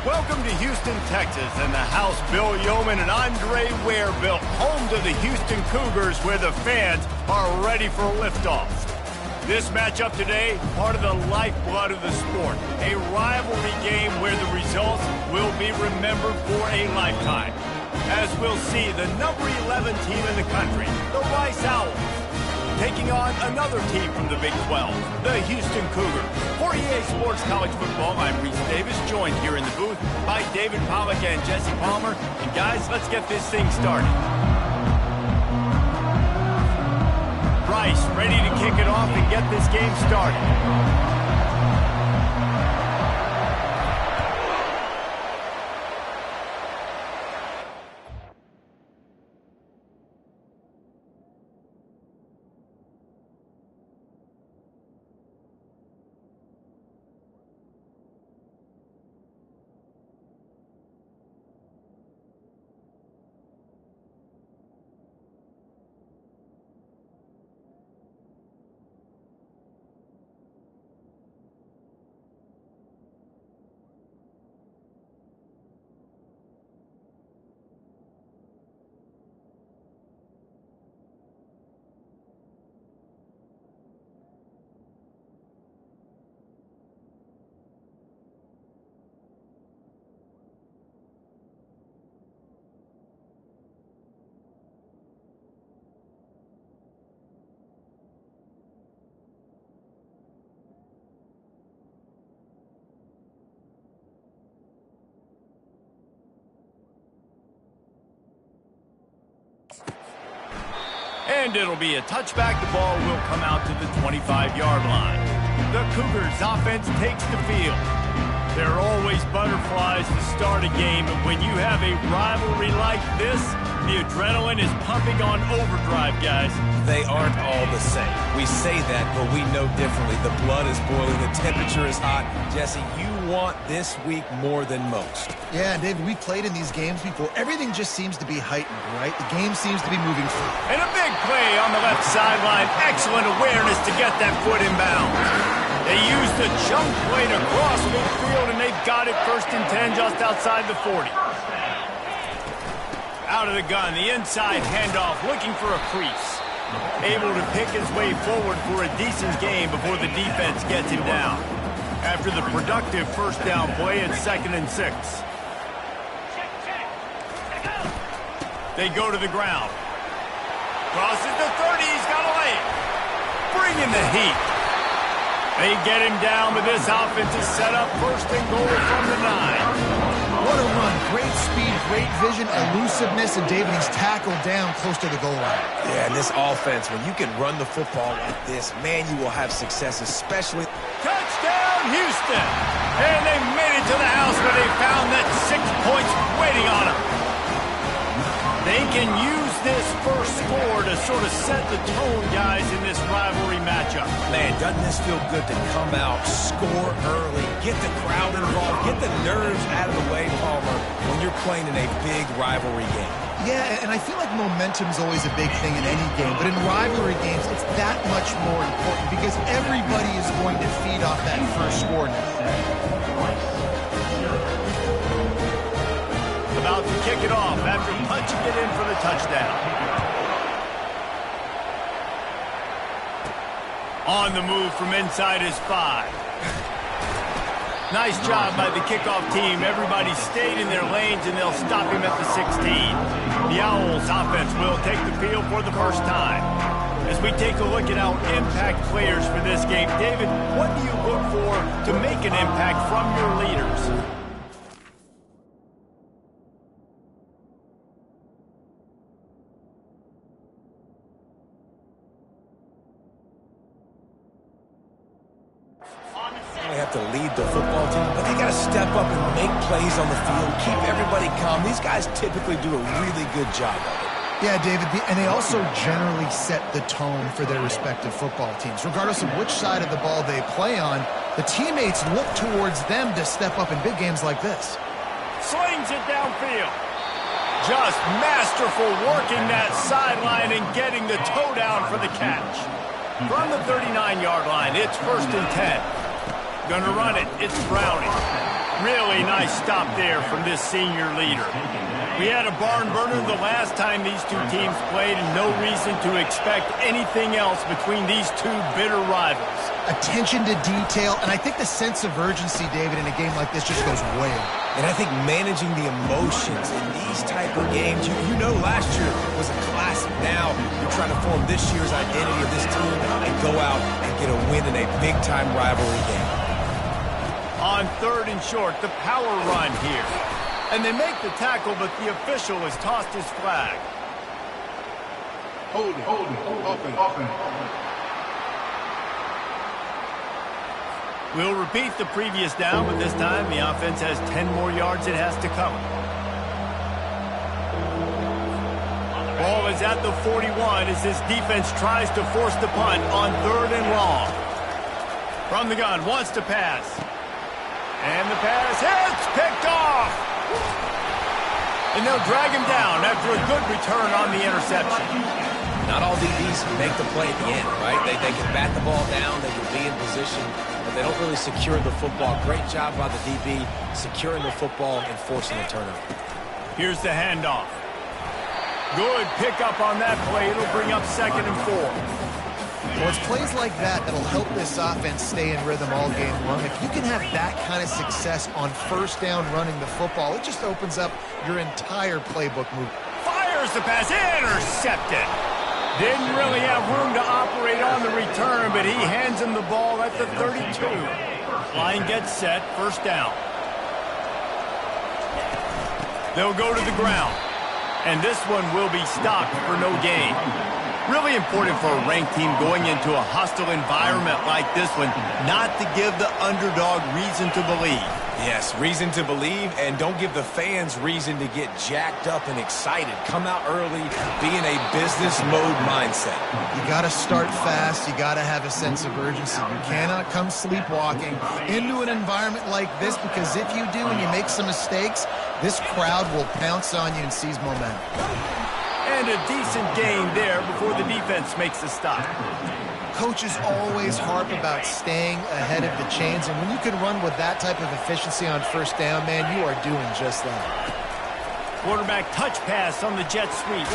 Welcome to Houston, Texas, and the house Bill Yeoman and Andre Ware built, home to the Houston Cougars, where the fans are ready for liftoff. This matchup today, part of the lifeblood of the sport, a rivalry game where the results will be remembered for a lifetime. As we'll see, the number 11 team in the country, the Rice Owls, taking on another team from the Big 12, the Houston Cougars. For EA Sports College Football, I'm Reese Davis, joined here in the booth by David Pollack and Jesse Palmer. And guys, let's get this thing started. Rice ready to kick it off and get this game started. And it'll be a touchback. The ball will come out to the 25-yard line. The Cougars offense takes the field. There are always butterflies to start a game, but when you have a rivalry like this, the adrenaline is pumping on overdrive, guys. They aren't all the same. We say that, but we know differently. The blood is boiling, the temperature is hot. Jesse, you want this week more than most. Yeah, and David, we played in these games before. Everything just seems to be heightened, right? The game seems to be moving forward. And a big play on the left sideline. Excellent awareness to get that foot in bounds. They used the chunk play to cross midfield, and they've got it 1st and 10 just outside the 40. Out of the gun, the inside handoff, looking for a crease. Able to pick his way forward for a decent game before the defense gets him down. After the productive first down play, it's 2nd and 6. They go to the ground. Crosses the 30, he's got a lane. Bringing the heat. They get him down, but this offense is set up 1st and goal from the 9. What a run. Great speed, great vision, elusiveness, and David, he's tackled down close to the goal line. Yeah, and this offense, when you can run the football like this, man, you will have success, especially... Touchdown, Houston! And they made it to the house where they found that 6 points waiting on them. They can use this first score to sort of set the tone, guys, in this rivalry matchup. Man, doesn't this feel good to come out, score early, get the crowd involved, get the nerves out of the way, Palmer, when you're playing in a big rivalry game? Yeah, and I feel like momentum's always a big thing in any game, but in rivalry games, it's that much more important because everybody is going to feed off that first score now. About to kick it off after punching it in for the touchdown. On the move from inside his 5. Nice job by the kickoff team. Everybody stayed in their lanes, and they'll stop him at the 16. The Owls offense will take the field for the first time. As we take a look at our impact players for this game, David, what do you look for to make an impact from your leaders? To lead the football team, but they got to step up and make plays on the field, keep everybody calm. These guys typically do a really good job of it. Yeah, David, and they also generally set the tone for their respective football teams. Regardless of which side of the ball they play on, the teammates look towards them to step up in big games like this. Slings it downfield. Just masterful working that sideline and getting the toe down for the catch. From the 39-yard line, it's 1st and 10. Gonna run it. It's Browning. Really nice stop there from this senior leader. We had a barn burner the last time these two teams played, and no reason to expect anything else between these two bitter rivals. Attention to detail, and I think the sense of urgency, David, in a game like this just goes way up. And I think managing the emotions in these type of games, you know last year was a classic. Now you're trying to form this year's identity of this team and go out and get a win in a big-time rivalry game. On 3rd and short, the power run here. And they make the tackle, but the official has tossed his flag. Hold it, open. We'll repeat the previous down, but this time the offense has 10 more yards it has to cover. Ball is at the 41 as this defense tries to force the punt on 3rd and long. From the gun, wants to pass. And the pass hits, picked off. And they'll drag him down after a good return on the interception. Not all DBs make the play at the end, right? They can bat the ball down, they can be in position, but they don't really secure the football. Great job by the DB securing the football and forcing a turnover. Here's the handoff. Good pickup on that play. It'll bring up 2nd and 4. Well, it's plays like that that'll help this offense stay in rhythm all game long. If you can have that kind of success on 1st down running the football, it just opens up your entire playbook move. Fires the pass, intercepted. Didn't really have room to operate on the return, but he hands him the ball at the 32. Line gets set, 1st down. They'll go to the ground, and this one will be stopped for no gain. Really important for a ranked team going into a hostile environment like this one, not to give the underdog reason to believe. Yes, reason to believe, and don't give the fans reason to get jacked up and excited. Come out early, be in a business mode mindset. You got to start fast. You got to have a sense of urgency. You cannot come sleepwalking into an environment like this, because if you do and you make some mistakes, this crowd will pounce on you and seize momentum. And a decent gain there before the defense makes the stop. Coaches always harp about staying ahead of the chains, and when you can run with that type of efficiency on 1st down, man, you are doing just that. Quarterback touch pass on the jet sweep.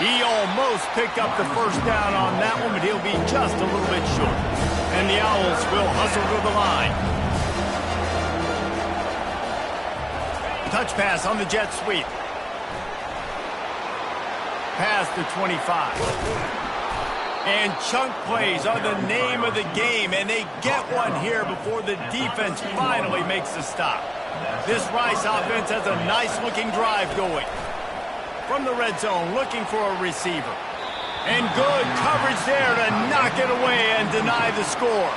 He almost picked up the 1st down on that one, but he'll be just a little bit short. And the Owls will hustle to the line. Touch pass on the jet sweep. Past the 25. And chunk plays are the name of the game, and they get one here before the defense finally makes the stop. This Rice offense has a nice-looking drive going. From the red zone, looking for a receiver. And good coverage there to knock it away and deny the score.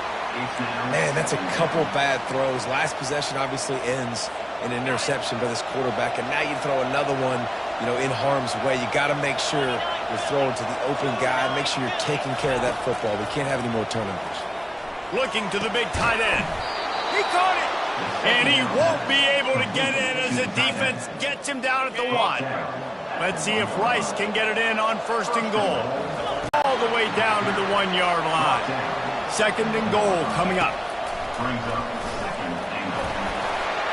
Man, that's a couple bad throws. Last possession obviously ends in an interception by this quarterback, and now you throw another one, in harm's way. You got to make sure you're throwing to the open guy. Make sure you're taking care of that football. We can't have any more turnovers. Looking to the big tight end. He caught it. And he won't be able to get in as the defense gets him down at the 1. Let's see if Rice can get it in on 1st and goal. All the way down to the 1-yard line. 2nd and goal coming up.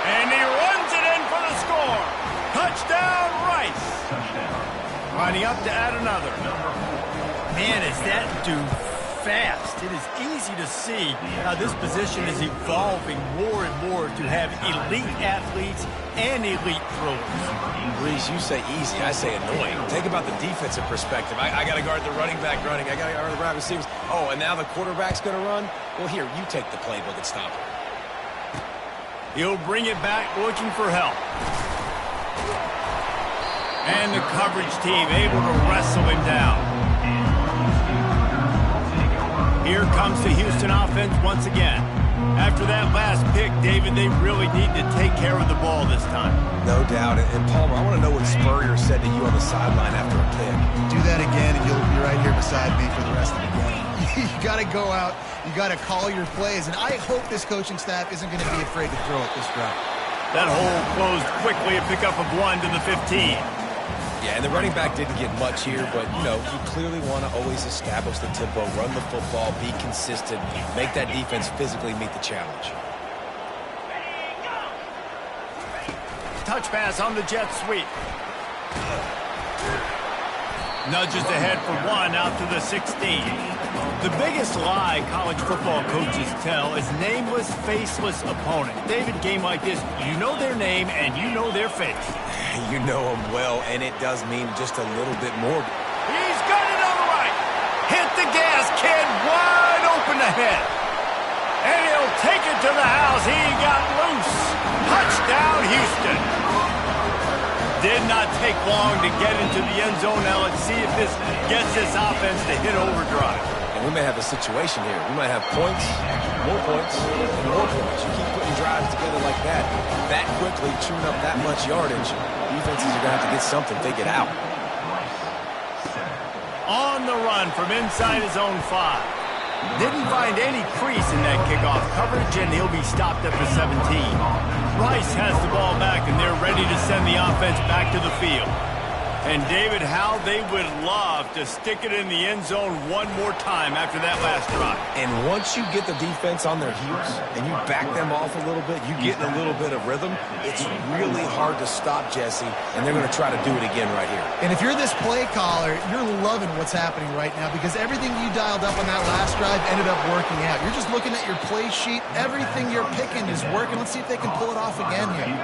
And he runs it in for the score. Touchdown, Rice. Lining up to add another. Man, is that dude fast. It is easy to see how this position is evolving more and more to have elite athletes and elite throwers. Reese, you say easy, I say annoying. Think about the defensive perspective. I got to guard the running back running. I got to guard the wide receivers. Oh, and now the quarterback's going to run? Well, here, you take the playbook and stop him. He'll bring it back looking for help. And the coverage team able to wrestle him down. Here comes the Houston offense once again. After that last pick, David, they really need to take care of the ball this time. No doubt. And Palmer, I want to know what Spurrier said to you on the sideline after a pick. Do that again, and you'll be right here beside me for the rest of the game. You got to go out. You got to call your plays. And I hope this coaching staff isn't going to be afraid to throw it this drive. That hole closed quickly, a pickup of 1 to the 15. Yeah, and the running back didn't get much here, but, you clearly want to always establish the tempo, run the football, be consistent, make that defense physically meet the challenge. touch pass on the jet sweep. Nudges ahead for one out to the 16. The biggest lie college football coaches tell is nameless, faceless opponent. David, game like this, you know their name and you know their face. You know them well, and it does mean just a little bit more. He's got it on the right. Hit the gas, kid, wide open ahead. And he'll take it to the house. He got loose. Touchdown, Houston. Did not take long to get into the end zone. Now let's see if this gets this offense to hit overdrive. And we may have a situation here. We might have points, more points, and more points. You keep putting drives together like that quickly, chewing up that much yardage, defenses are going to have to get something, take it out. On the run from inside his own 5. Didn't find any crease in that kickoff coverage, and he'll be stopped at the 17. Rice has the ball back, and they're ready to send the offense back to the field. And, David, how they would love to stick it in the end zone one more time after that last drive. And once you get the defense on their heels and you back them off a little bit, you get in a little bit of rhythm, it's really hard to stop, Jesse, and they're going to try to do it again right here. And if you're this play caller, you're loving what's happening right now because everything you dialed up on that last drive ended up working out. You're just looking at your play sheet. Everything you're picking is working. Let's see if they can pull it off again here.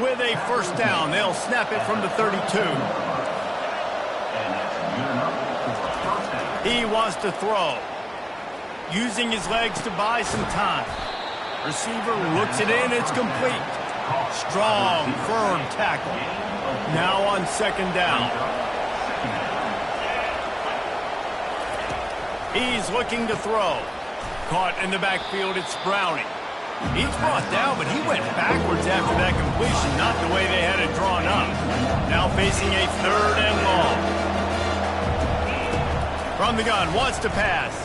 With a first down, they'll snap it from the 32. He wants to throw. Using his legs to buy some time. Receiver looks it in. It's complete. Strong, firm tackle. Now on second down. He's looking to throw. Caught in the backfield, it's Browning. He's brought down, but he went backwards after that completion, not the way they had it drawn up. Now facing a 3rd and long. From the gun, wants to pass.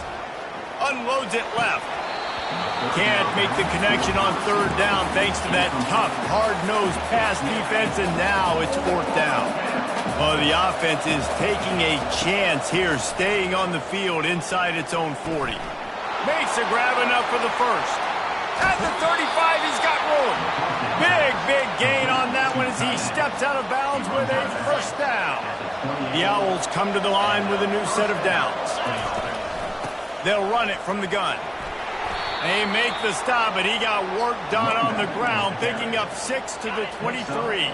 Unloads it left. Can't make the connection on 3rd down thanks to that tough, hard-nosed pass defense, and now it's 4th down. Well, the offense is taking a chance here, staying on the field inside its own 40. Makes a grab enough for the first. At the 35, he's got room. Big gain on that one as he steps out of bounds with a first down. The Owls come to the line with a new set of downs. They'll run it from the gun. They make the stop, but he got work done on the ground, picking up 6 to the 23.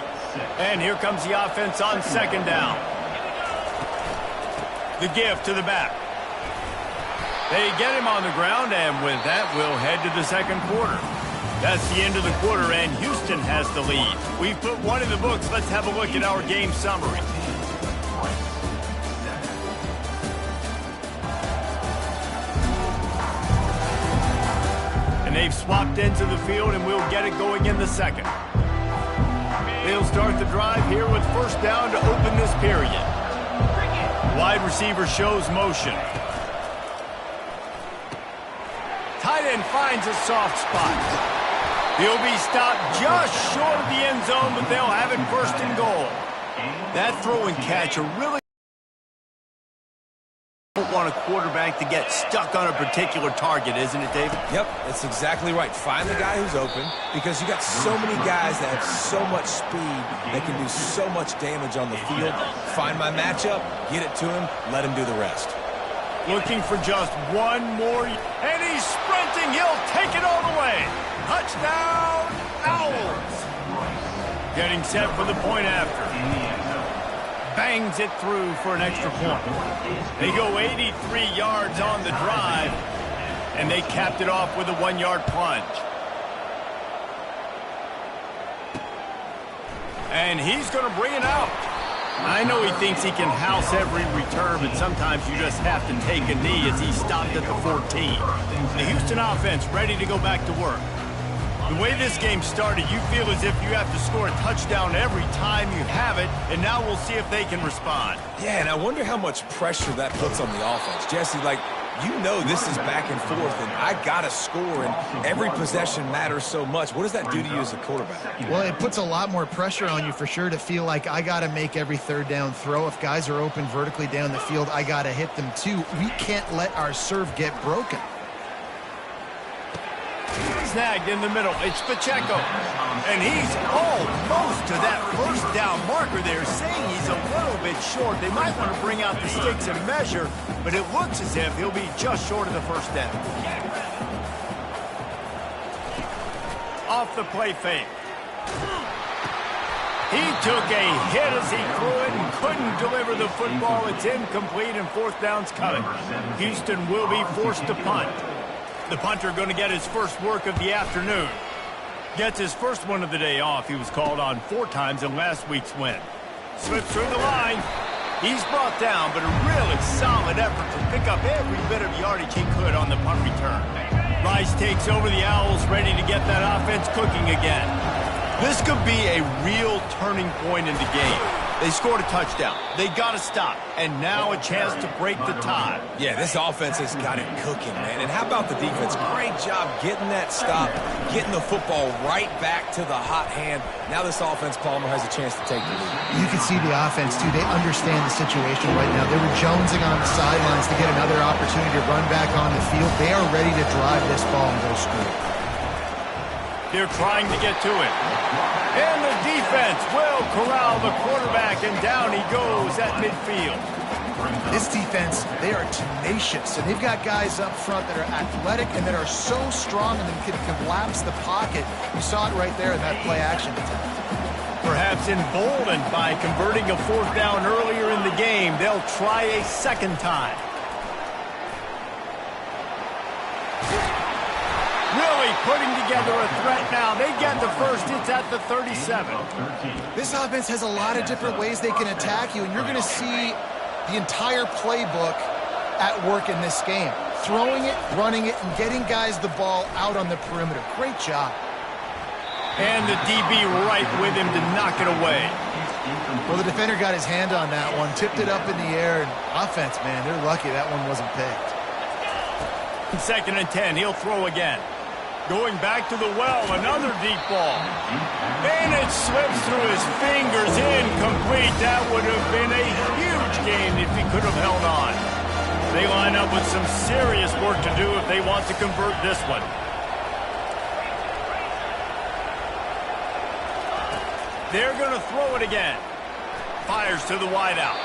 And here comes the offense on second down. The give to the back. They get him on the ground, and with that, we'll head to the second quarter. That's the end of the quarter, and Houston has the lead. We've put one in the books. Let's have a look at our game summary. And they've swapped into the field, and we'll get it going in the second. They'll start the drive here with first down to open this period. Wide receiver shows motion. Tight end finds a soft spot. He'll be stopped just short of the end zone, but they'll have it first and goal. That throw and catch are really don't want a quarterback to get stuck on a particular target, isn't it, David? Yep, that's exactly right. Find the guy who's open because you got so many guys that have so much speed that can do so much damage on the field. Find my matchup, get it to him, let him do the rest. Looking for just one more, and he's sprinting. He'll take it all the way. Touchdown, Owls. Getting set for the point after. Bangs it through for an extra point. They go 83 yards on the drive, and they capped it off with a 1-yard plunge. And he's going to bring it out. I know he thinks he can house every return, but sometimes you just have to take a knee as he stopped at the 14. The Houston offense ready to go back to work. The way this game started, you feel as if you have to score a touchdown every time you have it, and now we'll see if they can respond. Yeah, and I wonder how much pressure that puts on the offense. Jesse, you know this is back and forth, and I got to score, and every possession matters so much. What does that do to you as a quarterback? Well, it puts a lot more pressure on you for sure to feel like I got to make every third down throw. If guys are open vertically down the field, I got to hit them too. We can't let our serve get broken. Snagged in the middle. It's Pacheco. And he's almost to that first down marker there, saying he's a little bit short. They might want to bring out the sticks and measure, but it looks as if he'll be just short of the first down. Off the play fake. He took a hit as he threw it and couldn't deliver the football. It's incomplete and fourth down's coming. Houston will be forced to punt. The punter going to get his first work of the afternoon. Gets his first one of the day off. He was called on 4 times in last week's win. Slips through the line. He's brought down, but a really solid effort to pick up every bit of yardage he could on the punt return. Rice takes over the Owls, ready to get that offense cooking again. This could be a real turning point in the game. They scored a touchdown. They got to stop. And now a chance to break the tie. Yeah, this offense has got it cooking, man. And how about the defense? Great job getting that stop, getting the football right back to the hot hand. Now this offense, Palmer, has a chance to take the lead. You can see the offense, too. They understand the situation right now. They were jonesing on the sidelines to get another opportunity to run back on the field. They are ready to drive this ball and go score. They're trying to get to it. And the defense will corral the quarterback, and down he goes at midfield. This defense, they are tenacious, and they've got guys up front that are athletic and that are so strong and can collapse the pocket. You saw it right there in that play-action attempt. Perhaps emboldened by converting a fourth down earlier in the game, they'll try a second time. Really putting together a threat now. They get the first. It's at the 37. This offense has a lot of different ways they can attack you, and you're going to see the entire playbook at work in this game. Throwing it, running it, and getting guys the ball out on the perimeter. Great job. And the DB right with him to knock it away. Well, the defender got his hand on that one, tipped it up in the air, and offense, man, they're lucky that one wasn't picked. 2nd and 10, he'll throw again. Going back to the well, another deep ball. And it slips through his fingers, incomplete. That would have been a huge gain if he could have held on. They line up with some serious work to do if they want to convert this one. They're going to throw it again. Fires to the wideout.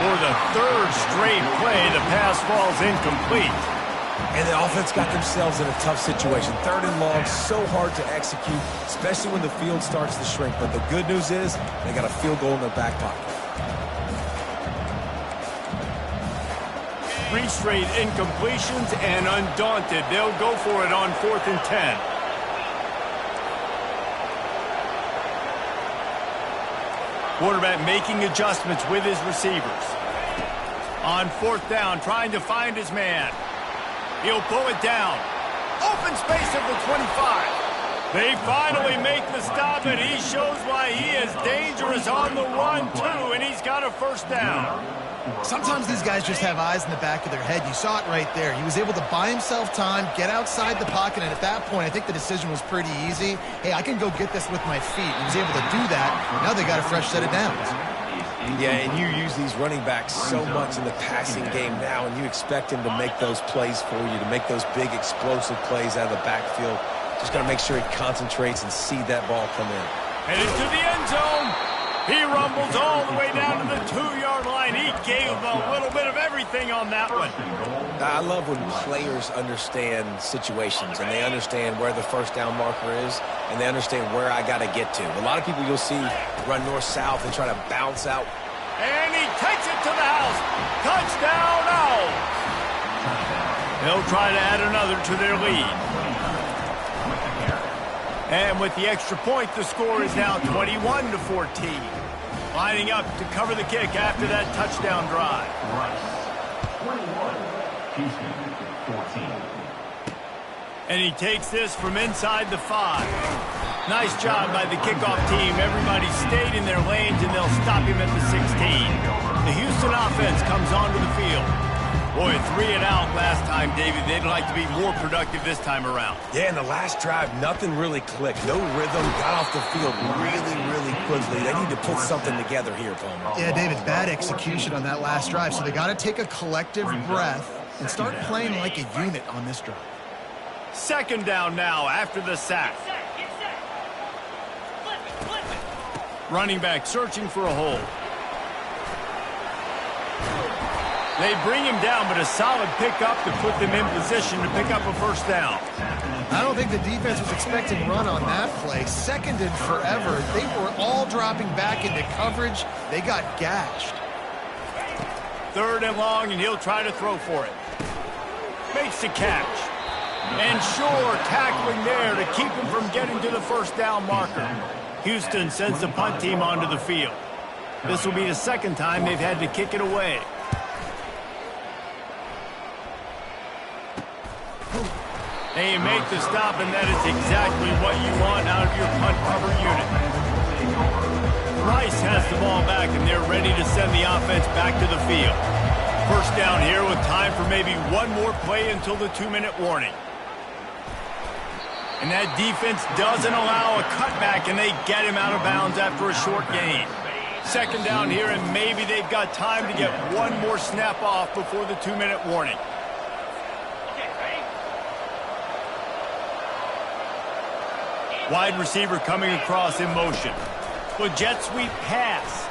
For the 3rd straight play, the pass falls incomplete. And the offense got themselves in a tough situation. 3rd and long, so hard to execute, especially when the field starts to shrink. But the good news is they got a field goal in their back pocket. 3 straight incompletions, and undaunted, they'll go for it on 4th and 10. Quarterback making adjustments with his receivers. On 4th down, trying to find his man. He'll pull it down. Open space at the 25. They finally make the stop, and he shows why he is dangerous on the run, too, and he's got a first down. Sometimes these guys just have eyes in the back of their head. You saw it right there. He was able to buy himself time, get outside the pocket, and at that point, I think the decision was pretty easy. Hey, I can go get this with my feet. He was able to do that. Now they got a fresh set of downs. Yeah, and you use these running backs so much in the passing game now, and you expect him to make those plays for you, to make those big explosive plays out of the backfield. Just got to make sure he concentrates and see that ball come in. Headed to the end zone. He rumbles all the way down to the 2-yard line. He gave a little bit of everything on that one. I love when players understand situations and they understand where the first down marker is and they understand where I got to get to. A lot of people you'll see run north-south and try to bounce out. And he takes it to the house. Touchdown, Owls. They'll try to add another to their lead. And with the extra point, the score is now 21-14. Lining up to cover the kick after that touchdown drive. 21, Houston 14. And he takes this from inside the 5. Nice job by the kickoff team. Everybody stayed in their lanes, and they'll stop him at the 16. The Houston offense comes onto the field. Boy, 3 and out last time, David. They'd like to be more productive this time around. Yeah, in the last drive, nothing really clicked. No rhythm, got off the field really quickly. They need to put something together here, Palmer. Yeah, David, bad execution on that last drive, so they got to take a collective breath and start playing like a unit on this drive. 2nd down now after the sack. Running back searching for a hole. They bring him down, but a solid pickup to put them in position to pick up a first down. I don't think the defense was expecting run on that play. Second and forever. They were all dropping back into coverage. They got gashed. Third and long, and he'll try to throw for it. Makes the catch. And sure, tackling there to keep him from getting to the first down marker. Houston sends the punt team onto the field. This will be the second time they've had to kick it away. They make the stop, and that is exactly what you want out of your punt cover unit. Rice has the ball back, and they're ready to send the offense back to the field. First down here with time for maybe one more play until the 2-minute warning. And that defense doesn't allow a cutback, and they get him out of bounds after a short gain. Second down here, and maybe they've got time to get one more snap off before the 2-minute warning. Wide receiver coming across in motion. The jet sweep pass.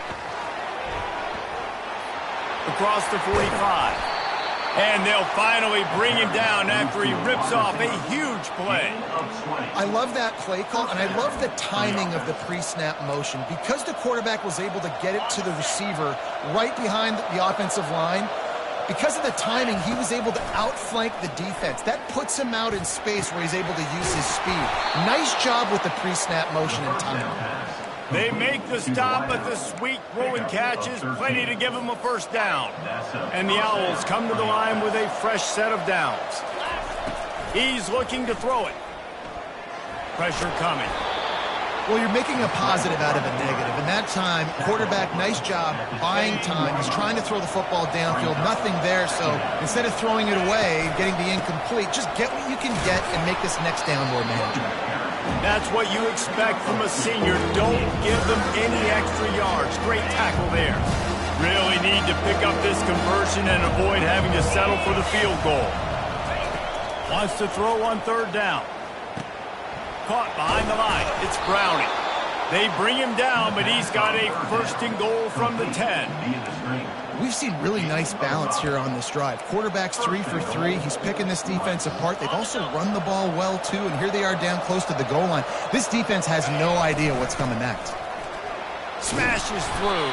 Across the 45. And they'll finally bring him down after he rips off a huge play. I love that play call, and I love the timing of the pre-snap motion. Because the quarterback was able to get it to the receiver right behind the offensive line, because of the timing, he was able to outflank the defense. That puts him out in space where he's able to use his speed. Nice job with the pre-snap motion and timing. They make the stop, but the sweet throwing catch is plenty to give him a first down. And the Owls come to the line with a fresh set of downs. He's looking to throw it. Pressure coming. Well, you're making a positive out of a negative. And that time, quarterback, nice job buying time. He's trying to throw the football downfield. Nothing there, so instead of throwing it away, getting the incomplete, just get what you can get and make this next down more manageable. That's what you expect from a senior. Don't give them any extra yards. Great tackle there. Really need to pick up this conversion and avoid having to settle for the field goal. Wants to throw on third down. Caught behind the line. It's Browning. They bring him down, but he's got a first and goal from the 10. We've seen really nice balance here on this drive. Quarterback's 3 for 3. He's picking this defense apart. They've also run the ball well, too, and here they are down close to the goal line. This defense has no idea what's coming next. Smashes through.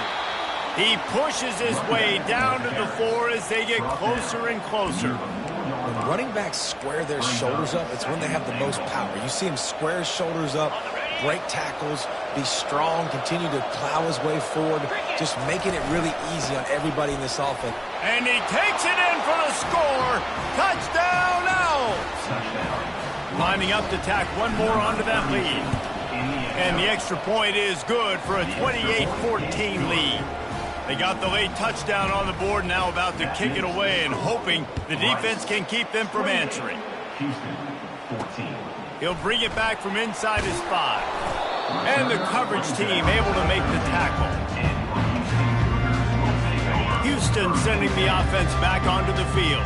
He pushes his way down to the 4 as they get closer and closer. When running backs square their shoulders up, it's when they have the most power. You see him square his shoulders up, break tackles, be strong, continue to plow his way forward, just making it really easy on everybody in this offense. And he takes it in for the score. Touchdown Owls! Lining up to tack one more onto that lead. And the extra point is good for a 28-14 lead. They got the late touchdown on the board, now about to kick it away and hoping the defense can keep them from answering. He'll bring it back from inside his 5. And the coverage team able to make the tackle. Houston sending the offense back onto the field.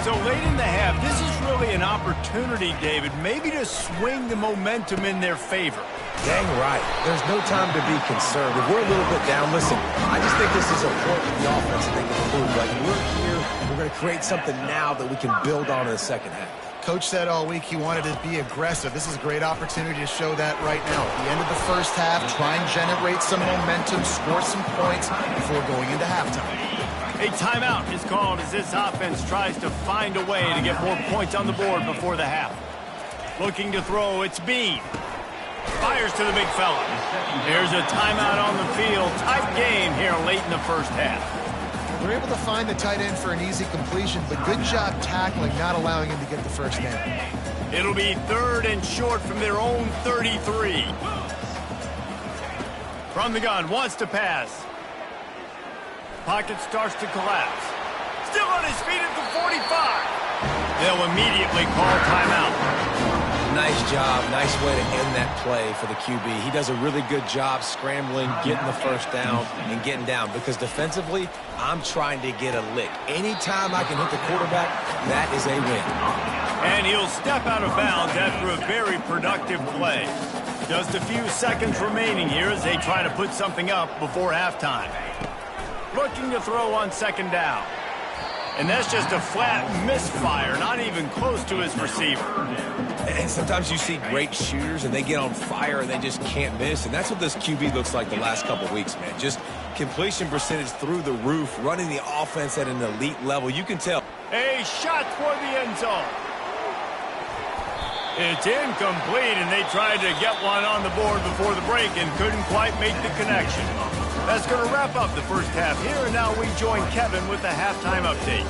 So late in the half, this is really an opportunity, David, maybe to swing the momentum in their favor. Dang right. There's no time to be conservative. We're a little bit down. Listen, I just think this is a point in the offense that they can improve. Like, we're here, we're going to create something now that we can build on in the second half. Coach said all week he wanted to be aggressive. This is a great opportunity to show that right now. At the end of the first half, try and generate some momentum, score some points before going into halftime. A timeout is called as this offense tries to find a way to get more points on the board before the half. Looking to throw, it's Bean. Fires to the big fella. There's a timeout on the field. Tight game here late in the first half. They're able to find the tight end for an easy completion, but good job tackling, not allowing him to get the first down. It'll be third and short from their own 33. From the gun, wants to pass. Pocket starts to collapse. Still on his feet at the 45. They'll immediately call timeout. Nice job. Nice way to end that play for the QB. He does a really good job scrambling, getting the first down, and getting down. Because defensively, I'm trying to get a lick. Anytime I can hit the quarterback, that is a win. And he'll step out of bounds after a very productive play. Just a few seconds remaining here as they try to put something up before halftime. Looking to throw on second down. And that's just a flat misfire, not even close to his receiver. And sometimes you see great shooters and they get on fire and they just can't miss. And that's what this QB looks like the last couple weeks, man. Just completion percentage through the roof, running the offense at an elite level. You can tell. A shot toward the end zone. It's incomplete, and they tried to get one on the board before the break and couldn't quite make the connection. That's going to wrap up the first half here, and now we join Kevin with the halftime update.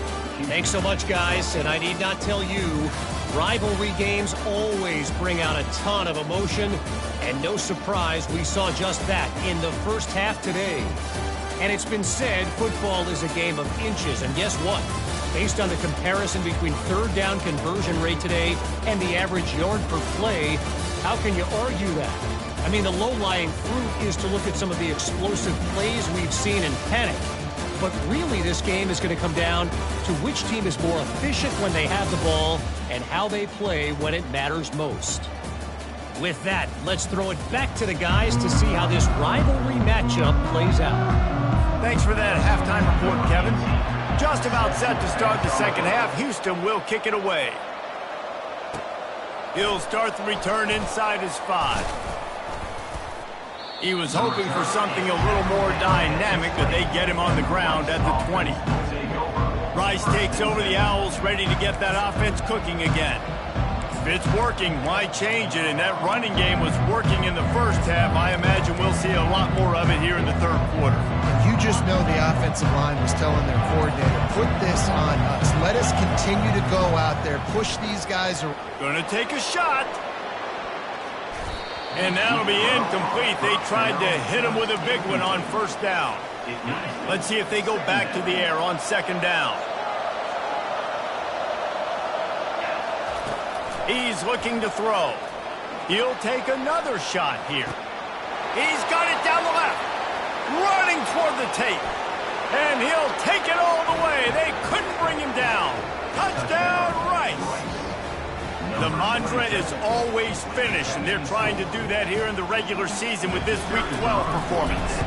Thanks so much, guys, and I need not tell you, rivalry games always bring out a ton of emotion, and no surprise, we saw just that in the first half today. And it's been said football is a game of inches, and guess what? Based on the comparison between third down conversion rate today and the average yard per play, how can you argue that? I mean, the low-lying fruit is to look at some of the explosive plays we've seen in panic. But really, this game is going to come down to which team is more efficient when they have the ball and how they play when it matters most. With that, let's throw it back to the guys to see how this rivalry matchup plays out. Thanks for that halftime report, Kevin. Just about set to start the second half. Houston will kick it away. He'll start the return inside his 5. He was hoping for something a little more dynamic, but they get him on the ground at the 20. Rice takes over the Owls, ready to get that offense cooking again. If it's working, why change it? And that running game was working in the first half. I imagine we'll see a lot more of it here in the third quarter. You just know the offensive line was telling their coordinator, put this on us. Let us continue to go out there, push these guys around. Gonna take a shot. And that'll be incomplete. They tried to hit him with a big one on first down. Let's see if they go back to the air on second down. He's looking to throw. He'll take another shot here. He's got it down the left. Running toward the tape. And he'll take it all the way. They couldn't bring him down. Touchdown, Rice. The mantra is always finish, and they're trying to do that here in the regular season with this Week 12 performance.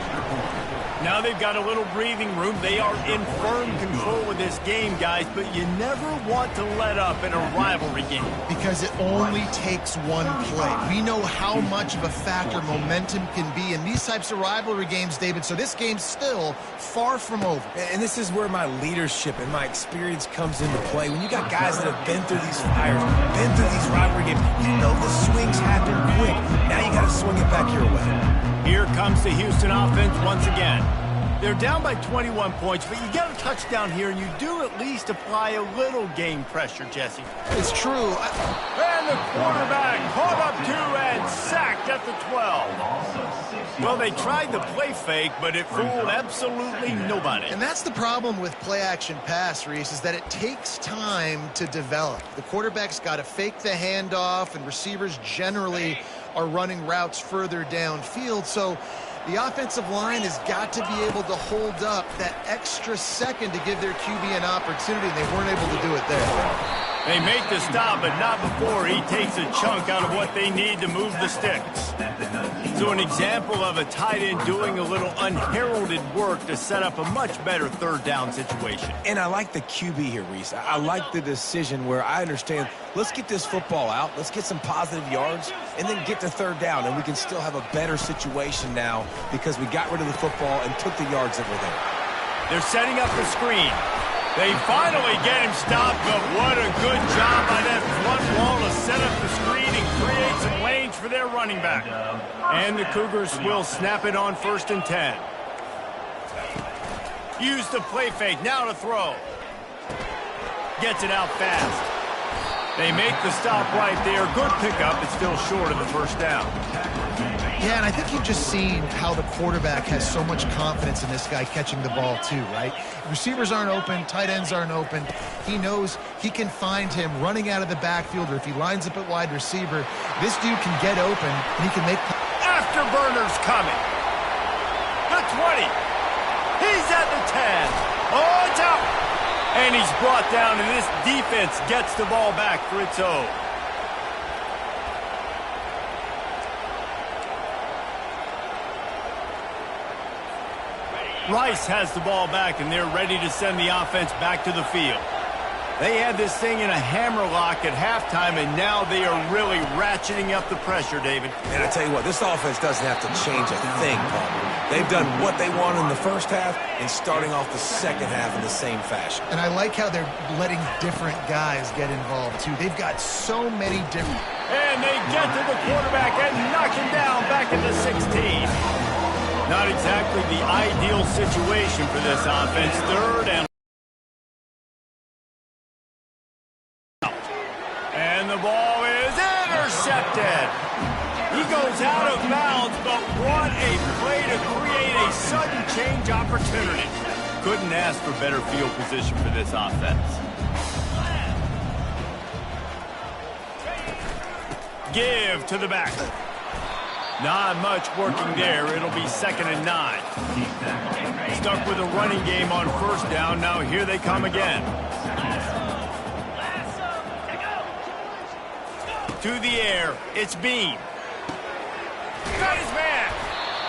Now they've got a little breathing room. They are in firm control of this game, guys, but you never want to let up in a rivalry game. Because it only takes one play. We know how much of a factor momentum can be in these types of rivalry games, David, so this game's still far from over. And this is where my leadership and my experience comes into play. When you got guys that have been through these fires, been through these rivalry games, you know the swings happen quick. Now you got to swing it back your way. Here comes the Houston offense once again. They're down by 21 points, but you get a touchdown here, and you do at least apply a little game pressure, Jesse. It's true. And the quarterback caught up to and sacked at the 12. Well, they tried the play fake, but it fooled absolutely nobody. And that's the problem with play-action pass, Reese, is that it takes time to develop. The quarterback's got to fake the handoff, and receivers generally are running routes further downfield, so the offensive line has got to be able to hold up that extra second to give their QB an opportunity, and they weren't able to do it there. They make the stop, but not before he takes a chunk out of what they need to move the sticks. So an example of a tight end doing a little unheralded work to set up a much better third down situation. And I like the QB here, Reese. I like the decision where I understand, let's get this football out, let's get some positive yards, and then get to third down, and we can still have a better situation now because we got rid of the football and took the yards that were there. They're setting up the screen. They finally get him stopped, but what a good job by that front wall to set up the screen and create some lanes for their running back. And the Cougars will snap it on 1st and 10. Use the play fake, now to throw. Gets it out fast. They make the stop right there. Good pickup, it's still short of the first down. Yeah, and I think you've just seen how the quarterback has so much confidence in this guy catching the ball too, right? Receivers aren't open, tight ends aren't open. He knows he can find him running out of the backfield, or if he lines up at wide receiver, this dude can get open and he can make... Afterburners coming. The 20. He's at the 10. Oh, it's out. And he's brought down, and this defense gets the ball back for its own. Rice has the ball back, and they're ready to send the offense back to the field. They had this thing in a hammerlock at halftime, and now they are really ratcheting up the pressure, David. And I tell you what, this offense doesn't have to change a thing, Paul. They've done what they wanted in the first half and starting off the second half in the same fashion. And I like how they're letting different guys get involved, too. They've got so many different... And they get to the quarterback and knock him down back at the 16. Not exactly the ideal situation for this offense. Third and the ball is intercepted. He goes out of bounds, but what a play to create a sudden change opportunity. Couldn't ask for better field position for this offense. Give to the back. Not much working there. It'll be 2nd and 9. Stuck with a running game on first down. Now here they come again. To the air. It's Bean. Got his man.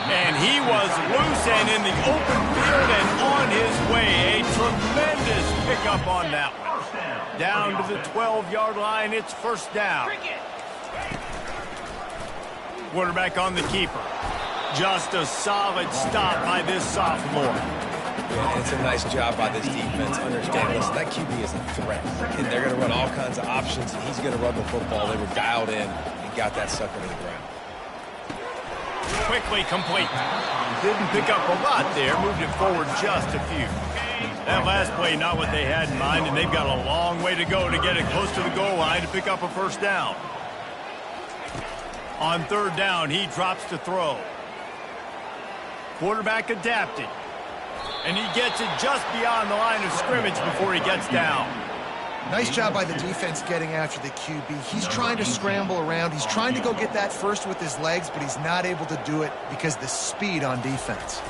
And he was loose and in the open field and on his way. A tremendous pickup on that one. Down to the 12-yard line. It's first down. Quarterback on the keeper. Just a solid stop by this sophomore. Yeah, it's a nice job by this defense. Understand, listen, that QB is a threat. And they're going to run all kinds of options, and he's going to run the football. They were dialed in and got that sucker to the ground. Quickly complete. Didn't pick up a lot there. Moved it forward just a few. That last play, not what they had in mind, and they've got a long way to go to get it close to the goal line to pick up a first down. On third down, he drops to throw. Quarterback adapted. And he gets it just beyond the line of scrimmage before he gets down. Nice job by the defense getting after the QB. He's trying to scramble around. He's trying to go get that first with his legs, but he's not able to do it because of the speed on defense.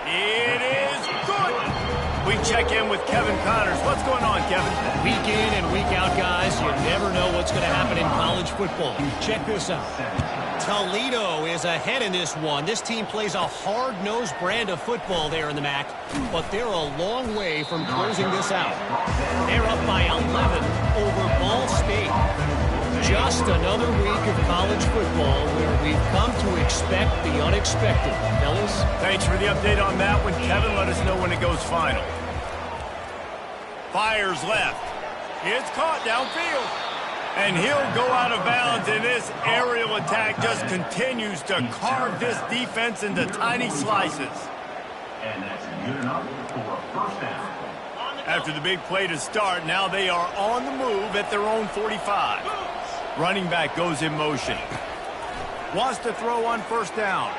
It is good. We check in with Kevin Connors. What's going on, Kevin? Week in and week out, guys, you never know what's going to happen in college football. Check this out. Toledo is ahead in this one. This team plays a hard-nosed brand of football there in the MAC, but they're a long way from closing this out. They're up by 11 over Ball State. Just another week of college football where we've come to expect the unexpected. Fellas? Thanks for the update on that one, Kevin. Let us know when it goes final. Fires left. It's caught downfield. And he'll go out of bounds, and this aerial attack just continues to carve this defense into tiny slices. And that's good enough for a first down. After the big play to start, now they are on the move at their own 45. Running back goes in motion. Wants to throw on first down.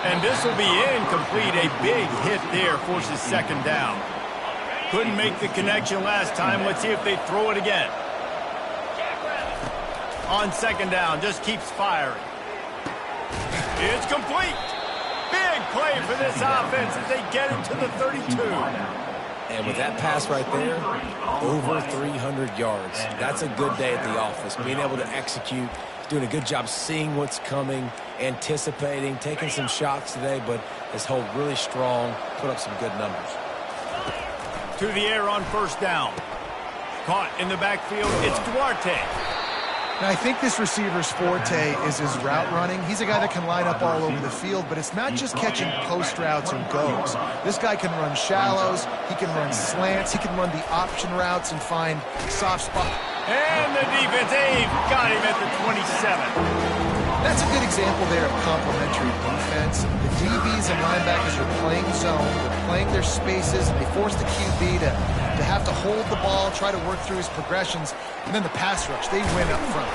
And this will be incomplete. A big hit there forces second down. Couldn't make the connection last time. Let's see if they throw it again. On second down, just keeps firing. It's complete. Big play for this offense as they get it to the 32. And with that pass right there, over 300 yards. That's a good day at the office. Being able to execute, doing a good job seeing what's coming, anticipating, taking some shots today, but has held really strong, put up some good numbers. To the air on first down. Caught in the backfield, it's Duarte. Now, I think this receiver's forte is his route running. He's a guy that can line up all over the field, but it's not just catching post routes and goes. This guy can run shallows, he can run slants, he can run the option routes and find soft spots. And the defense, got him at the 27. That's a good example there of complementary defense. The DBs and linebackers are playing zone, they're playing their spaces, and they force the QB to have to hold the ball, try to work through his progressions, and then the pass rush, they win up front.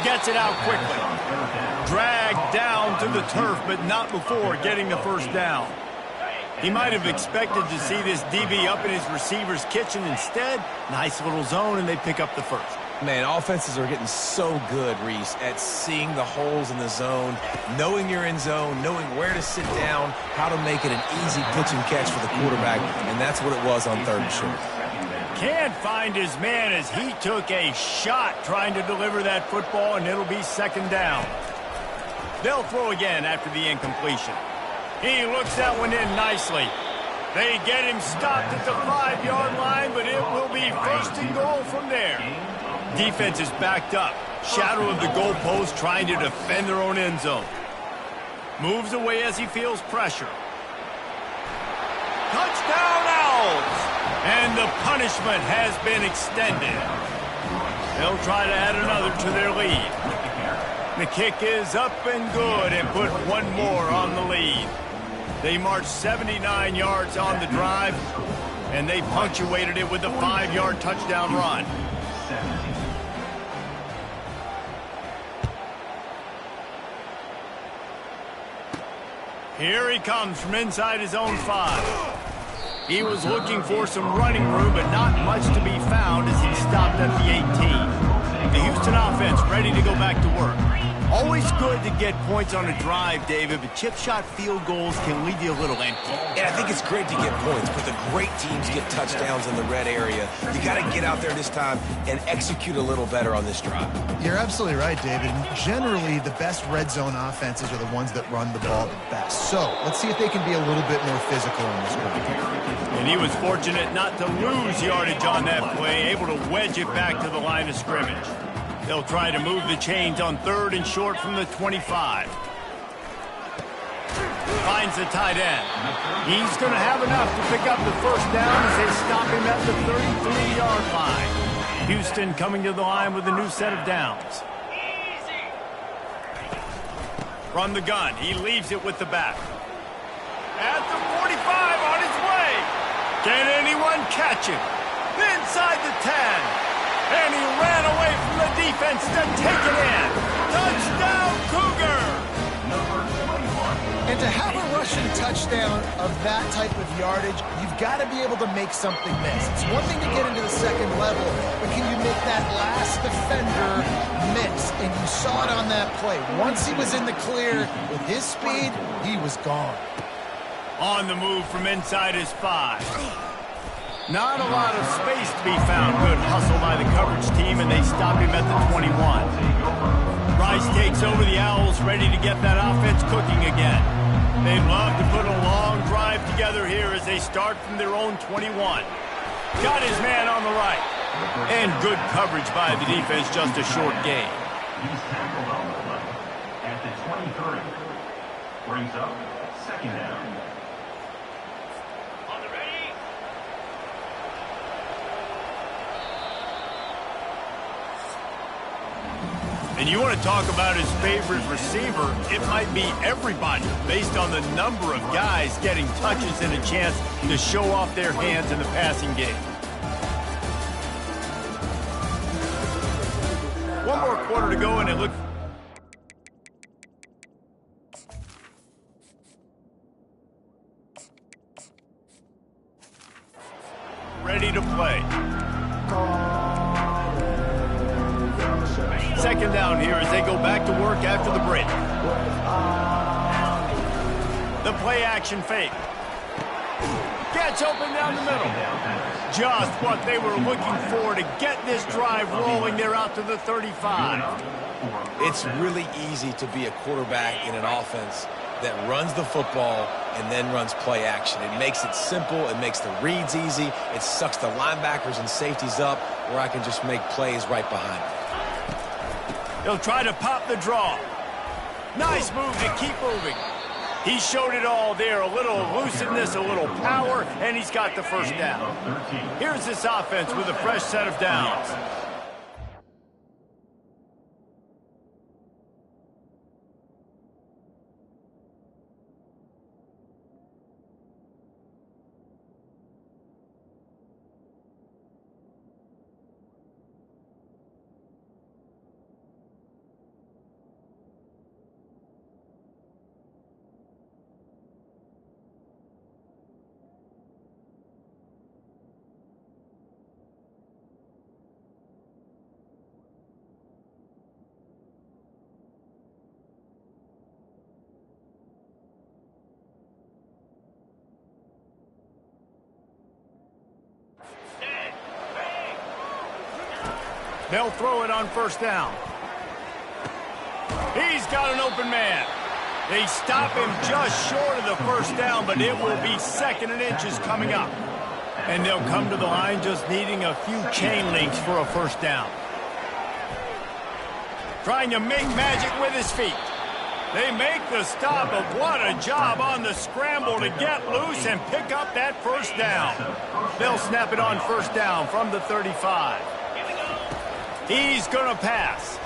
Gets it out quickly. Dragged down to the turf, but not before getting the first down. He might have expected to see this DB up in his receiver's kitchen. Instead, nice little zone, and they pick up the first. Man, offenses are getting so good, Reese, at seeing the holes in the zone, knowing you're in zone, knowing where to sit down, how to make it an easy pitch and catch for the quarterback, and that's what it was on third and short. Can't find his man as he took a shot trying to deliver that football, and it'll be second down. They'll throw again after the incompletion. He looks that one in nicely. They get him stopped at the 5-yard line, but it will be first and goal from there. Defense is backed up. Shadow of the goalpost, trying to defend their own end zone. Moves away as he feels pressure. Touchdown Owls! And the punishment has been extended. They'll try to add another to their lead. The kick is up and good and put one more on the lead. They marched 79 yards on the drive, and they punctuated it with a 5-yard touchdown run. Here he comes from inside his own 5. He was looking for some running room, but not much to be found as he stopped at the 18. The Houston offense ready to go back to work. Always good to get points on a drive, David, but chip shot field goals can leave you a little empty. And I think it's great to get points, but the great teams get touchdowns in the red area. You got to get out there this time and execute a little better on this drive. You're absolutely right, David. Generally, the best red zone offenses are the ones that run the ball the best. So let's see if they can be a little bit more physical in this drive. And he was fortunate not to lose yardage on that play, able to wedge it back to the line of scrimmage. They'll try to move the chains on 3rd and short from the 25. Finds the tight end. He's going to have enough to pick up the first down as they stop him at the 33-yard line. Houston coming to the line with a new set of downs. From the gun, he leaves it with the back. At the 45 on his way. Can anyone catch him? Inside the 10. And he ran away from the defense to take it in. Touchdown, Cougar! And to have a rushing touchdown of that type of yardage, you've got to be able to make something miss. It's one thing to get into the second level, but can you make that last defender miss? And you saw it on that play. Once he was in the clear with his speed, he was gone. On the move from inside his 5. Not a lot of space to be found. Good hustle by the coverage team, and they stop him at the 21. Rice takes over the Owls, ready to get that offense cooking again. They'd love to put a long drive together here as they start from their own 21. Got his man on the right. And good coverage by the defense, just a short gain. He's tackled on the play at the 23. Brings up second down. And you want to talk about his favorite receiver, it might be everybody, based on the number of guys getting touches and a chance to show off their hands in the passing game. One more quarter to go, and it looks... ready to play. Second down here as they go back to work after the break. The play action fake. Gets open down the middle. Just what they were looking for to get this drive rolling. They're out to the 35. It's really easy to be a quarterback in an offense that runs the football and then runs play action. It makes it simple. It makes the reads easy. It sucks the linebackers and safeties up where I can just make plays right behind them. They'll try to pop the draw. Nice move to keep moving. He showed it all there. A little elusiveness, a little power, and he's got the first down. Here's this offense with a fresh set of downs. They'll throw it on first down. He's got an open man. They stop him just short of the first down, but it will be 2nd and inches coming up. And they'll come to the line just needing a few chain links for a first down. Trying to make magic with his feet. They make the stop, but what a job on the scramble to get loose and pick up that first down. They'll snap it on first down from the 35. He's going to pass.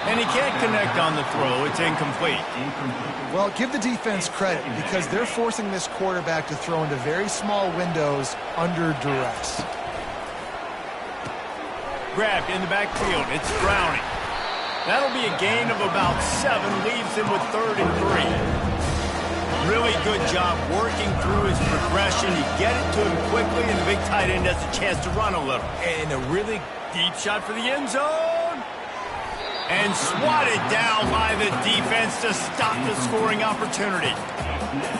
And he can't connect on the throw. It's incomplete. Well, give the defense credit because they're forcing this quarterback to throw into very small windows under duress. Grabbed in the backfield. It's Browning. That'll be a gain of about 7, leaves him with 3rd and 3. Really good job working through his progression. You get it to him quickly, and the big tight end has a chance to run a little. And a really Deep shot for the end zone. And swatted down by the defense to stop the scoring opportunity.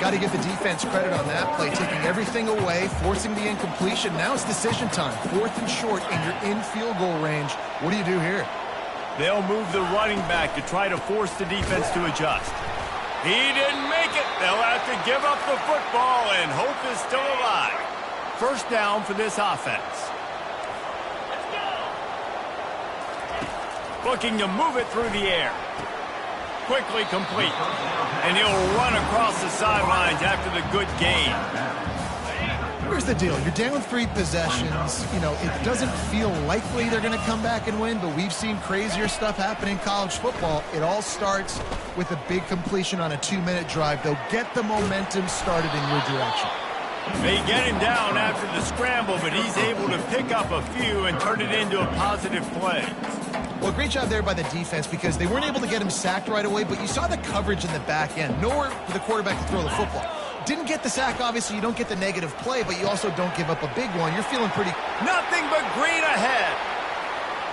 Got to give the defense credit on that play, taking everything away, forcing the incompletion. Now it's decision time. 4th and short, and you're in field goal range. What do you do here? They'll move the running back to try to force the defense to adjust. He didn't make it. They'll have to give up the football, and hope is still alive. First down for this offense. Looking to move it through the air. Quickly complete. And he'll run across the sidelines after the good gain. Here's the deal. You're down 3 possessions. You know, it doesn't feel likely they're going to come back and win, but we've seen crazier stuff happen in college football. It all starts with a big completion on a 2-minute drive. They'll get the momentum started in your direction. They get him down after the scramble, but he's able to pick up a few and turn it into a positive play. Well, great job there by the defense because they weren't able to get him sacked right away, but you saw the coverage in the back end. Nowhere for the quarterback to throw the football. Didn't get the sack, obviously. You don't get the negative play, but you also don't give up a big one. You're feeling pretty... Nothing but green ahead.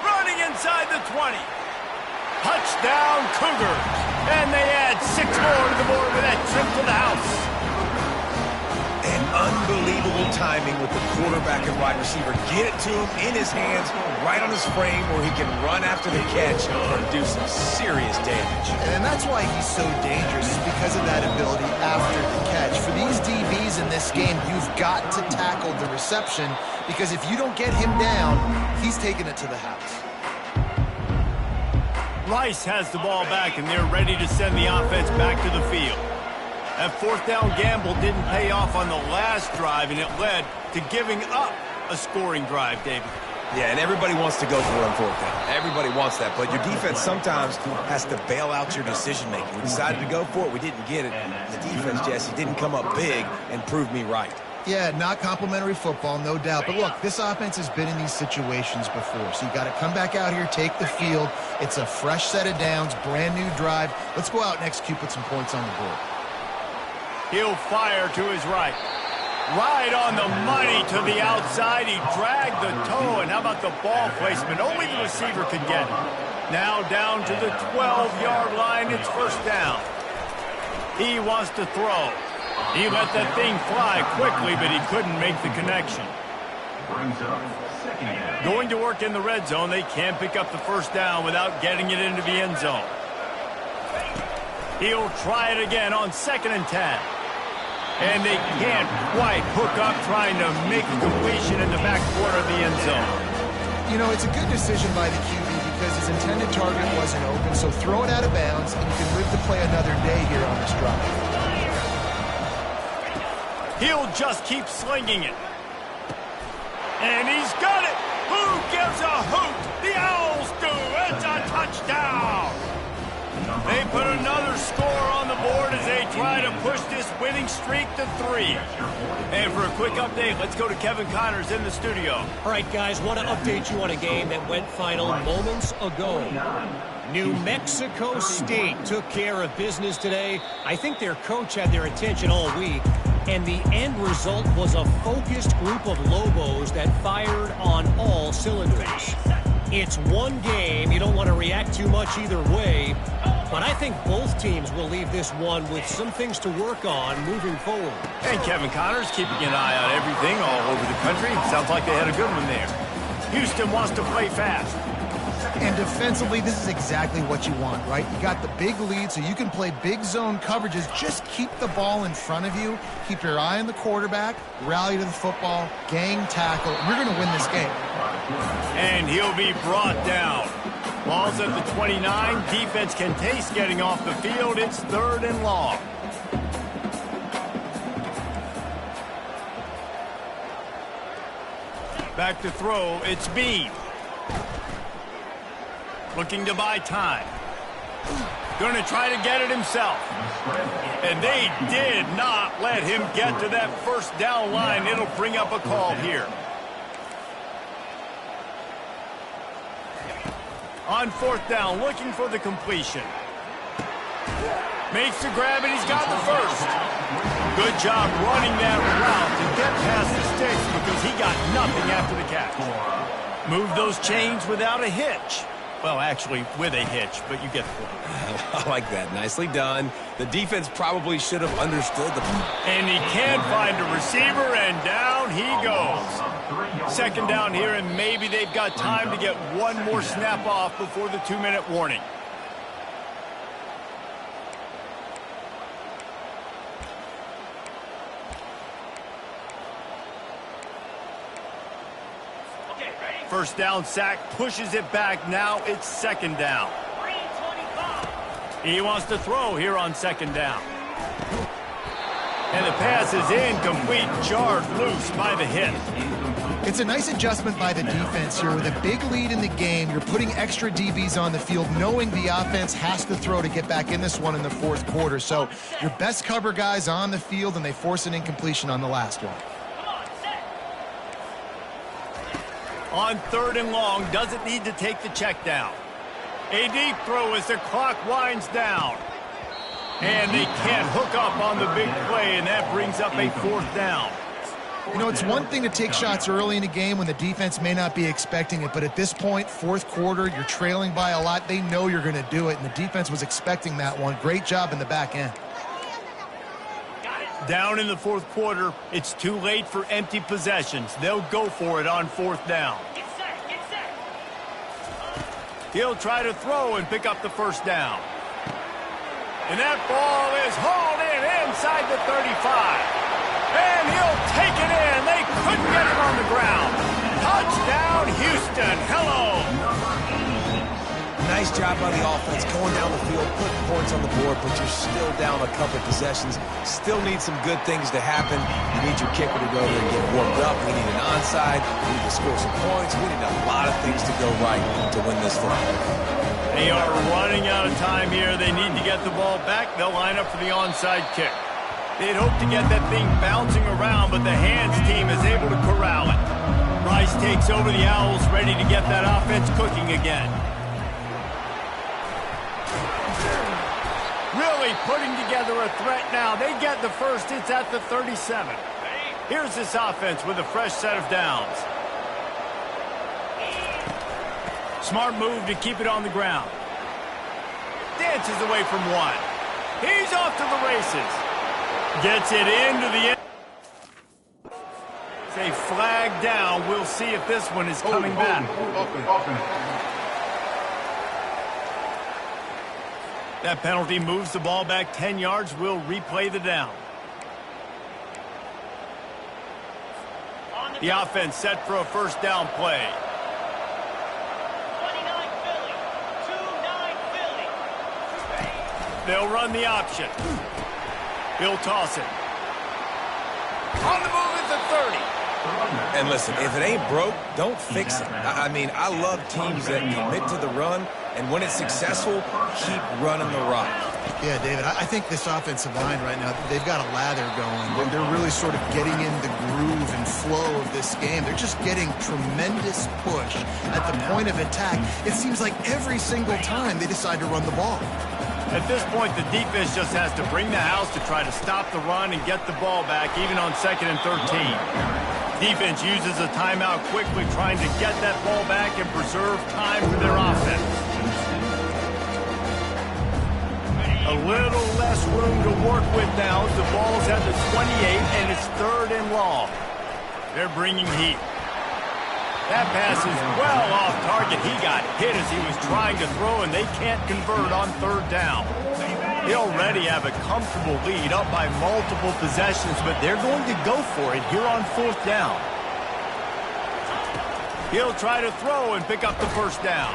Running inside the 20. Touchdown, Cougars. And they add 6 more to the board with that trip to the house. And unbelievable timing with the quarterback and wide receiver. Get it to him in his hands, right on his frame where he can run after the catch and do some serious damage. And that's why he's so dangerous, is because of that ability after the catch. For these DBs in this game, you've got to tackle the reception because if you don't get him down, he's taking it to the house. Rice has the ball back, and they're ready to send the offense back to the field. That 4th down gamble didn't pay off on the last drive, and it led to giving up a scoring drive, David. Yeah, and everybody wants to go for it on 4th down. Everybody wants that, but your defense sometimes has to bail out your decision-making. We decided to go for it. We didn't get it. The defense, Jesse, didn't come up big and prove me right. Yeah, not complimentary football, no doubt. But look, this offense has been in these situations before. So you got to come back out here, take the field. It's a fresh set of downs, brand new drive. Let's go out and execute, put some points on the board. He'll fire to his right. Right on the money to the outside. He dragged the toe, and how about the ball placement? Only the receiver could get it. Now down to the 12-yard line. It's first down. He wants to throw. He let that thing fly quickly, but he couldn't make the connection. Going to work in the red zone. They can't pick up the first down without getting it into the end zone. He'll try it again on 2nd and 10. And they can't quite hook up trying to make a completion in the back corner of the end zone. You know, it's a good decision by the QB because his intended target wasn't open, so throw it out of bounds, and you can live to play another day here on this drive. He'll just keep slinging it. And he's got it. Who gives a hoot? The Owls do. It's a touchdown. They put another score on the board as they try to push this winning streak to 3. And for a quick update, let's go to Kevin Connors in the studio. All right, guys, want to update you on a game that went final moments ago. New Mexico State took care of business today. I think their coach had their attention all week, and the end result was a focused group of Lobos that fired on all cylinders. It's one game. You don't want to react too much either way, but I think both teams will leave this one with some things to work on moving forward. And Kevin Connors keeping an eye on everything all over the country. Sounds like they had a good one there. Houston wants to play fast. And defensively, this is exactly what you want, right? You got the big lead, so you can play big zone coverages. Just keep the ball in front of you. Keep your eye on the quarterback. Rally to the football. Gang tackle. We're going to win this game. And he'll be brought down. Ball's at the 29. Defense can taste getting off the field. It's 3rd and long. Back to throw. It's Bean. Looking to buy time. Going to try to get it himself. And they did not let him get to that first down line. It'll bring up a call here. On 4th down, looking for the completion. Makes the grab, and he's got the first. Good job running that route to get past the sticks because he got nothing after the catch. Move those chains without a hitch. Well, actually, with a hitch, but you get the point. I like that. Nicely done. The defense probably should have understood the... And he can't find a receiver, and down he goes. 2nd down here, and maybe they've got time to get one more snap off before the 2-minute warning. First down sack, pushes it back. Now it's 2nd down. He wants to throw here on 2nd down. And the pass is incomplete, jarred loose by the hit. It's a nice adjustment by the defense here. With a big lead in the game, you're putting extra DBs on the field, knowing the offense has to throw to get back in this one in the 4th quarter. So your best cover guys on the field, and they force an incompletion on the last one. On 3rd and long, doesn't need to take the check down. A deep throw as the clock winds down. And they can't hook up on the big play, and that brings up a 4th down. You know, it's one thing to take shots early in a game when the defense may not be expecting it, but at this point, 4th quarter, you're trailing by a lot. They know you're going to do it, and the defense was expecting that one. Great job in the back end. Down in the 4th quarter, it's too late for empty possessions. They'll go for it on 4th down. Get set. He'll try to throw and pick up the 1st down. And that ball is hauled in inside the 35. And he'll take it in. They couldn't get him on the ground. Touchdown, Houston. Hello. Nice job by the offense going down the field, putting points on the board, but you're still down a couple possessions. Still need some good things to happen. You need your kicker to go there and get warmed up. We need an onside. We need to score some points. We need a lot of things to go right to win this football. They are running out of time here. They need to get the ball back. They'll line up for the onside kick. They'd hope to get that thing bouncing around, but the hands team is able to corral it. Rice takes over the Owls, ready to get that offense cooking again. Really putting together a threat now. They get the first. It's at the 37. Here's this offense with a fresh set of downs. Smart move to keep it on the ground. Dances away from one. He's off to the races. Gets it into the end. It's a flag down. We'll see if this one is coming back. That penalty moves the ball back 10 yards. We'll replay the down. The offense set for a 1st down play. 29 Philly. 2-9 Philly. They'll run the option. He'll toss it. On the move at the 30. And listen, if it ain't broke, don't fix it. I mean, I love teams that commit to the run, and when it's successful, keep running the rock. Yeah, David, I think this offensive line right now, they've got a lather going. They're really sort of getting in the groove and flow of this game. They're just getting tremendous push at the point of attack. It seems like every single time they decide to run the ball. At this point, the defense just has to bring the house to try to stop the run and get the ball back, even on 2nd and 13. Defense uses a timeout quickly, trying to get that ball back and preserve time for their offense. A little less room to work with now as the ball's at the 28, and it's 3rd and long. They're bringing heat. That pass is well off target. He got hit as he was trying to throw, and they can't convert on third down. They already have a comfortable lead up by multiple possessions, but they're going to go for it here on fourth down. He'll try to throw and pick up the first down.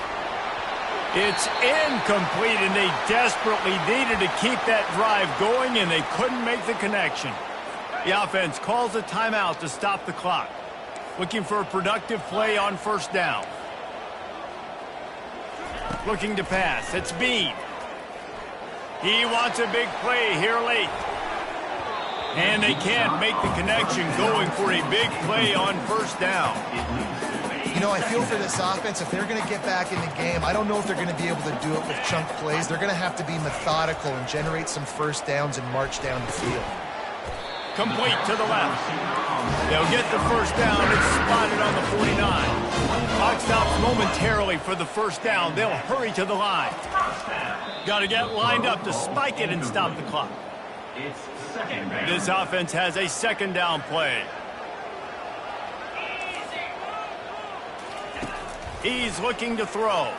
It's incomplete, and they desperately needed to keep that drive going, and they couldn't make the connection. The offense calls a timeout to stop the clock. Looking for a productive play on first down. Looking to pass. It's Bean. He wants a big play here late. And they can't make the connection, going for a big play on first down. You know, I feel for this offense, if they're going to get back in the game, I don't know if they're going to be able to do it with chunk plays. They're going to have to be methodical and generate some first downs and march down the field. Complete to the left. They'll get the first down. It's spotted on the 49. Clock stops momentarily for the first down. They'll hurry to the line. Got to get lined up to spike it and stop the clock. This offense has a second down play. He's looking to throw.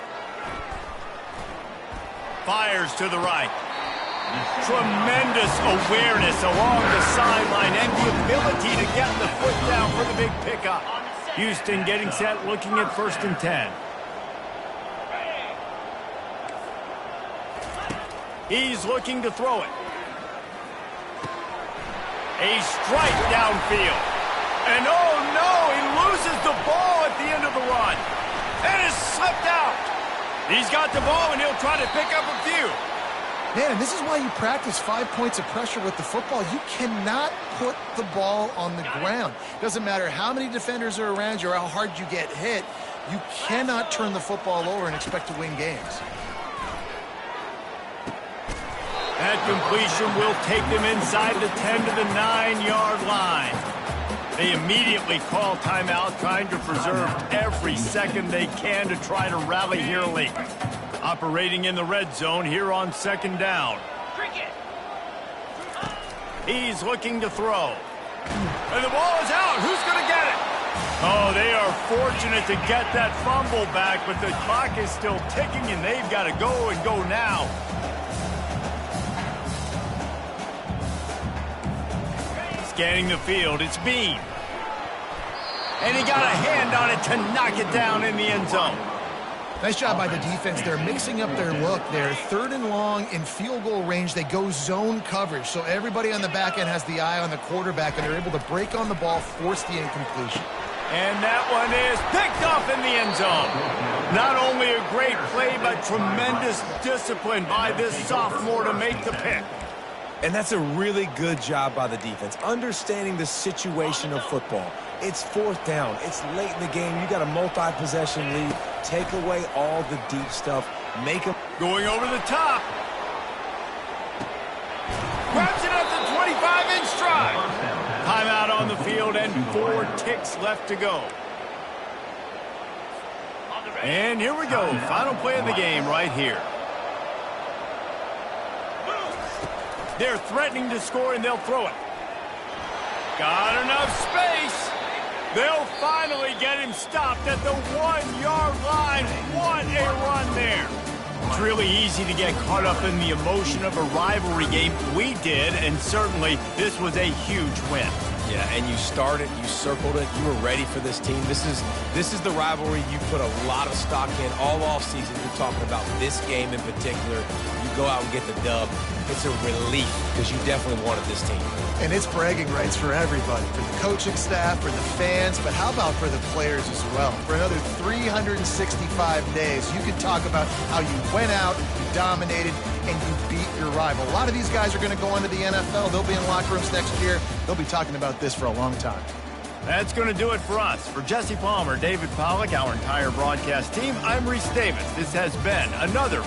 Fires to the right. Tremendous awareness along the sideline and the ability to get the foot down for the big pickup. Houston getting set, looking at 1st and 10. He's looking to throw it. A strike downfield. And oh no, he loses the ball at the end of the run. And it's slipped out. He's got the ball and he'll try to pick up a few. Man, and this is why you practice 5 points of pressure with the football. You cannot put the ball on the ground. Doesn't matter how many defenders are around you or how hard you get hit. You cannot turn the football over and expect to win games. That completion will take them inside the 10 to the 9-yard line. They immediately call timeout, trying to preserve every second they can to try to rally here late. Operating in the red zone here on 2nd down. He's looking to throw. And the ball is out. Who's going to get it? Oh, they are fortunate to get that fumble back, but the clock is still ticking, and they've got to go and go now. Scanning the field, it's Bean. And he got a hand on it to knock it down in the end zone. Nice job by the defense. They're mixing up their look. They're 3rd and long in field goal range. They go zone coverage, so everybody on the back end has the eye on the quarterback, and they're able to break on the ball, force the incompletion. And that one is picked off in the end zone. Not only a great play, but tremendous discipline by this sophomore to make the pick. And that's a really good job by the defense, understanding the situation of football. It's 4th down. It's late in the game. You got a multi-possession lead. Take away all the deep stuff. Make them. Going over the top. Grabs it at the 25 in stride. Timeout on the field and 4 ticks left to go. And here we go. Final play of the game right here. They're threatening to score, and they'll throw it. Got enough space. They'll finally get him stopped at the 1-yard line. What a run there. It's really easy to get caught up in the emotion of a rivalry game. We did, and certainly this was a huge win. Yeah, and you started, you circled it, you were ready for this team. This is the rivalry you put a lot of stock in all offseason. You're talking about this game in particular. You go out and get the dub. It's a relief because you definitely wanted this team. And it's bragging rights for everybody, for the coaching staff, for the fans, but how about for the players as well? For another 365 days, you can talk about how you went out, you dominated, and you beat your rival. A lot of these guys are going to go into the NFL. They'll be in locker rooms next year. They'll be talking about this for a long time. That's going to do it for us. For Jesse Palmer, David Pollack, our entire broadcast team, I'm Reese Davis. This has been another